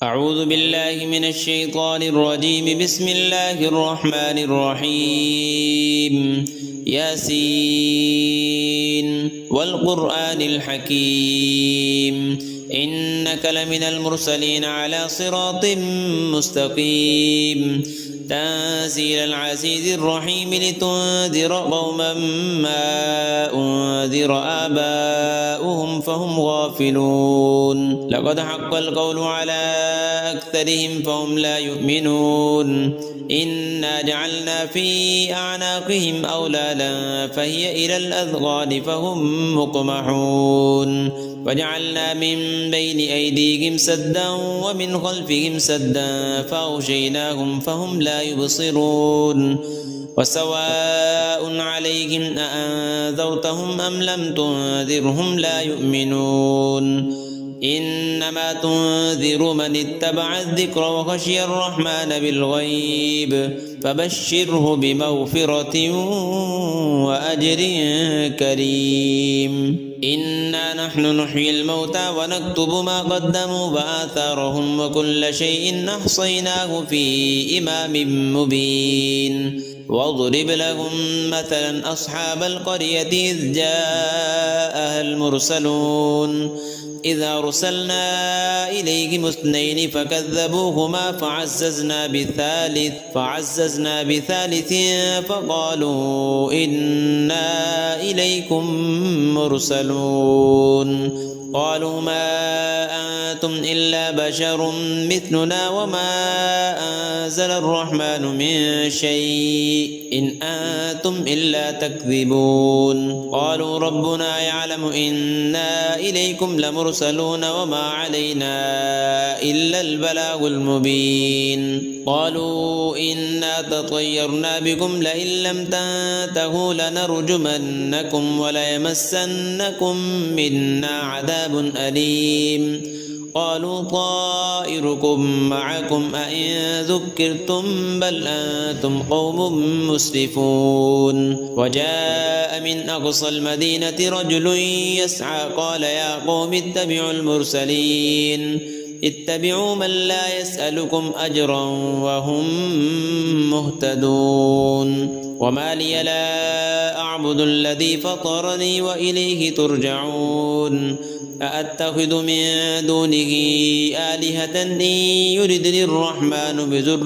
أعوذ بالله من الشيطان الرجيم. بسم الله الرحمن الرحيم. ياسين والقرآن الحكيم إنك لمن المرسلين على صراط مستقيم تنزيل العزيز الرحيم لتنذر قوما ما أنذر آباؤهم فهم غافلون. لقد حق القول على أكثرهم فهم لا يؤمنون. إنا جعلنا في أعناقهم أغلالا فهي إلى الأذقان فهم مقمحون. وجعلنا من بين أيديهم سدا ومن خلفهم سدا فأغشيناهم فهم لا يبصرون. وسواء عليهم أأنذرتهم أم لم تنذرهم لا يؤمنون. إنما تنذر من اتبع الذكر وخشي الرحمن بالغيب فبشره بمغفرة وأجر كريم. إنا نحن نحيي الموتى ونكتب ما قدموا وآثارهم وكل شيء أحصيناه في إمام مبين. واضرب لهم مثلا أصحاب القرية إذ جاءها المرسلون إذ أرسلنا إليهم اثنين فكذبوهما فعززنا بثالث فقالوا إنا إليكم مرسلون. قالوا ما أنتم إلا بشر مثلنا وما أنزل الرحمن من شيء إن أنتم إلا تكذبون. قالوا ربنا يعلم إنا إليكم لمرسلون وما علينا إلا البلاغ المبين. قالوا إنا تطيرنا بكم لئن لم تنتهوا لنرجمنكم وليمسنكم منا عذاب أليم. قالوا طائركم معكم أئن ذكرتم بل أنتم قوم مسرفون. وجاء من أقصى المدينة رجل يسعى قال يا قوم اتبعوا المرسلين اتبعوا من لا يسألكم أجرا وهم مهتدون. وما لي لا أعبد الذي فطرني وإليه ترجعون. أأتخذ من دونه آلهة إن يردني الرحمن بضر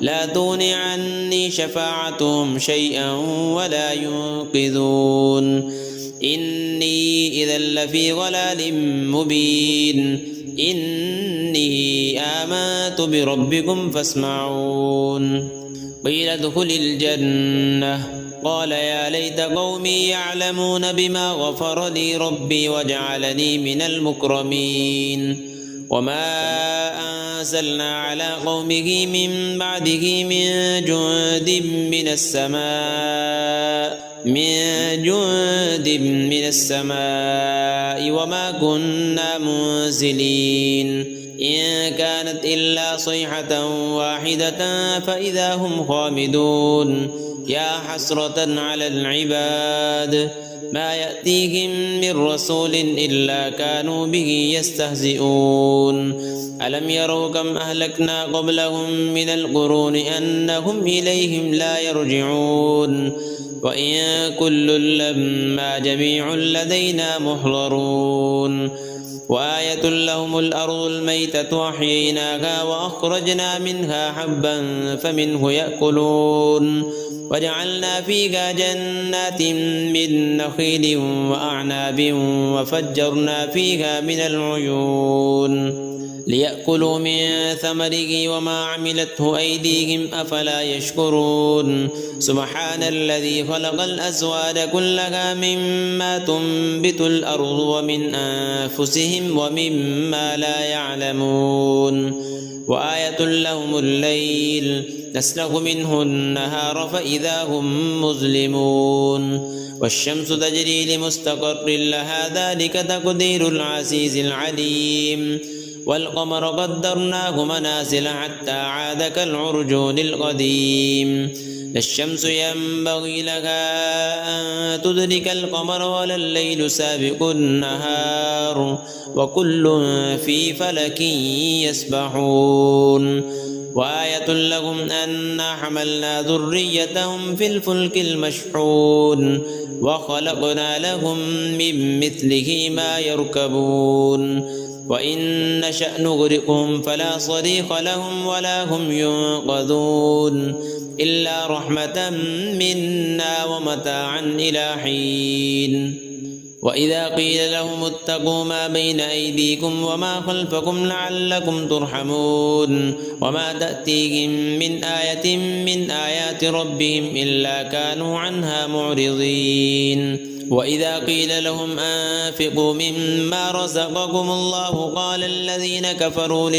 لا تغن عني شفاعتهم شيئا ولا ينقذون. إني إذا لفي ضلال مبين. إني آمنت بربكم فاسمعون. قيل ادخل الجنة قال يا ليت قومي يعلمون بما غفر لي ربي وجعلني من المكرمين. وما أنزلنا على قومه من بعده من جند من السماء وما كنا منزلين. إن كانت إلا صيحة واحدة فإذا هم خامدون. يا حسرة على العباد ما يأتيهم من رسول إلا كانوا به يستهزئون. ألم يروا كم أهلكنا قبلهم من القرون أنهم إليهم لا يرجعون. وإن كل لما جميع لدينا محضرون. وآية لهم الأرض الميتة أحييناها وأخرجنا منها حبا فمنه يأكلون. وجعلنا فيها جنات من نخيل وأعناب وفجرنا فيها من العيون ليأكلوا من ثمره وما عملته أيديهم أفلا يشكرون. سبحان الذي خلق الأزواج كلها مما تنبت الأرض ومن أنفسهم ومما لا يعلمون. وآية لهم الليل نسلخ منه النهار فإذا هم مظلمون. والشمس تجري لمستقر لها ذلك تقدير العزيز العليم. والقمر قدرناه منازل حتى عاد كالعرجون القديم. لا الشمس ينبغي لها أن تدرك القمر ولا الليل سابق النهار وكل في فلك يسبحون وآية لهم أنا حملنا ذريتهم في الفلك المشحون وخلقنا لهم من مثله ما يركبون وإن نشأ نغرقهم فلا صريخ لهم ولا هم ينقذون إلا رحمة منا ومتاعا إلى حين وإذا قيل لهم اتقوا ما بين أيديكم وما خلفكم لعلكم ترحمون وما تأتيهم من آية من آيات ربهم إلا كانوا عنها معرضين وإذا قيل لهم أنفقوا مما رزقكم الله قال الذين كفروا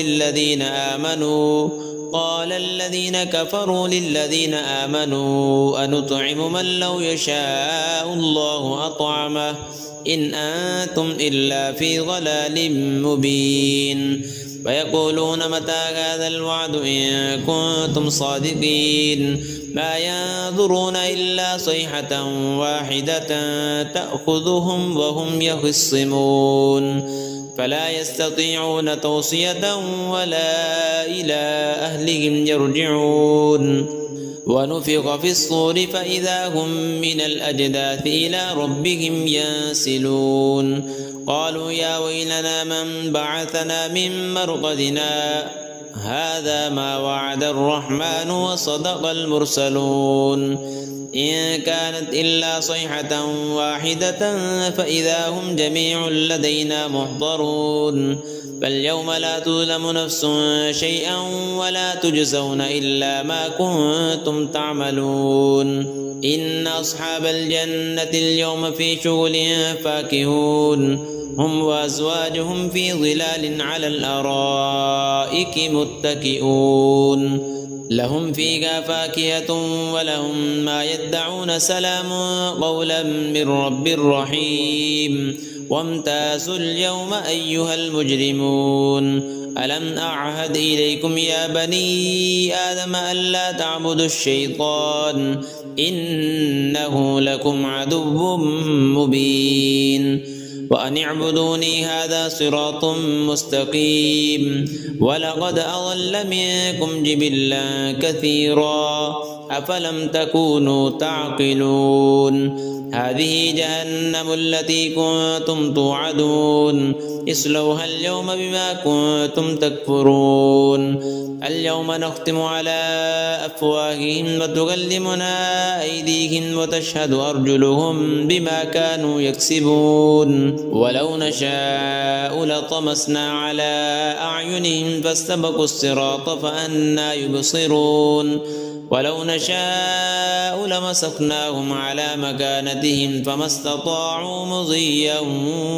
للذين آمنوا أنطعم من لو يشاء الله أطعمه إن أنتم إلا في ضلال مبين ويقولون متى هذا الوعد إن كنتم صادقين ما ينظرون إلا صيحة واحدة تأخذهم وهم يخصمون فلا يستطيعون توصية ولا إلى أهلهم يرجعون ونفخ في الصور فإذا هم من الأجداث إلى ربهم ينسلون قالوا يا ويلنا من بعثنا من مرقدنا هذا ما وعد الرحمن وصدق المرسلون إن كانت إلا صيحة واحدة فإذا هم جميع لدينا محضرون فاليوم لا تظلم نفس شيئا ولا تجزون إلا ما كنتم تعملون إن أصحاب الجنة اليوم في شغل فاكهون هم وأزواجهم في ظلال على الأرائك متكئون لهم فيها فاكهة ولهم ما يدعون سلام قولا من رب رحيم وامتازوا اليوم أيها المجرمون ألم أعهد إليكم يا بني آدم ألا تعبدوا الشيطان إنه لكم عدو مبين وأن اعبدوني هذا صراط مستقيم ولقد أضل منكم جبلا كثيرا أفلم تكونوا تعقلون هذه جهنم التي كنتم توعدون اصلوها اليوم بما كنتم تكفرون اليوم نختم على أفواههم وتكلمنا أيديهم وتشهد أرجلهم بما كانوا يكسبون ولو نشاء لطمسنا على أعينهم فاستبقوا الصراط فأنى يبصرون ولو نشاء لمسخناهم على مكانتهم فما استطاعوا مضيا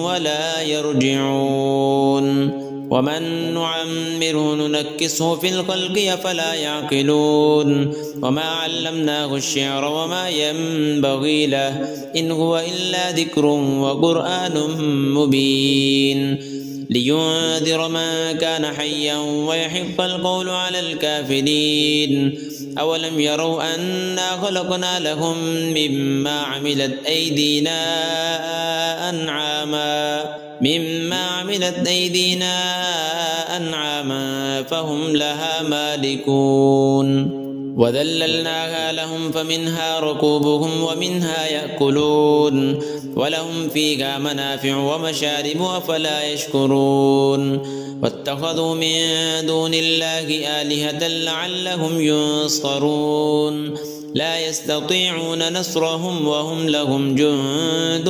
ولا يرجعون ومن نعمره ننكسه في الخلق أفلا يعقلون وما علمناه الشعر وما ينبغي له إن هو إلا ذكر وقرآن مبين لينذر من كان حيا ويحق القول على الكافرين أولم يروا أنا خلقنا لهم مما عملت أيدينا أنعاما فهم لها مالكون وذللناها لهم فمنها ركوبهم ومنها يأكلون ولهم فيها منافع ومشارب أفلا يشكرون واتخذوا من دون الله آلهة لعلهم ينصرون لا يستطيعون نصرهم وهم لهم جند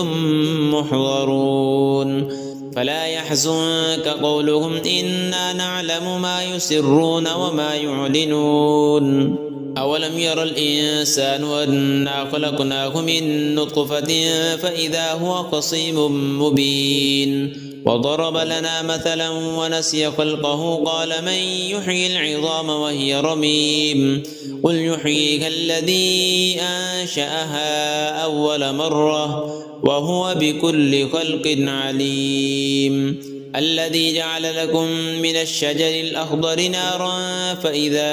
محضرون فلا يحزنك قولهم إنا نعلم ما يسرون وما يعلنون أولم ير الإنسان أنا خلقناه من نطفة فإذا هو خصيم مبين وضرب لنا مثلا ونسي خلقه قال من يحيي العظام وهي رميم قل يحييها الذي أنشأها أول مرة وهو بكل خلق عليم الذي جعل لكم من الشجر الأخضر نارا فإذا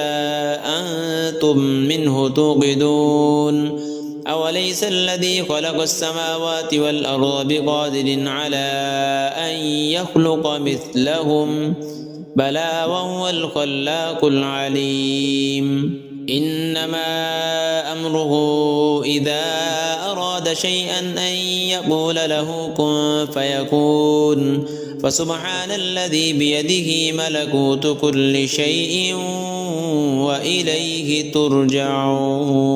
أنتم منه توقدون أوليس الذي خلق السماوات والأرض بقادر على أن يخلق مثلهم بلى وهو الخلاق العليم إنما أمره إذا أراد شيئا أن يقول له كن فيكون فسبحان الذي بيده ملكوت كل شيء وإليه ترجعون.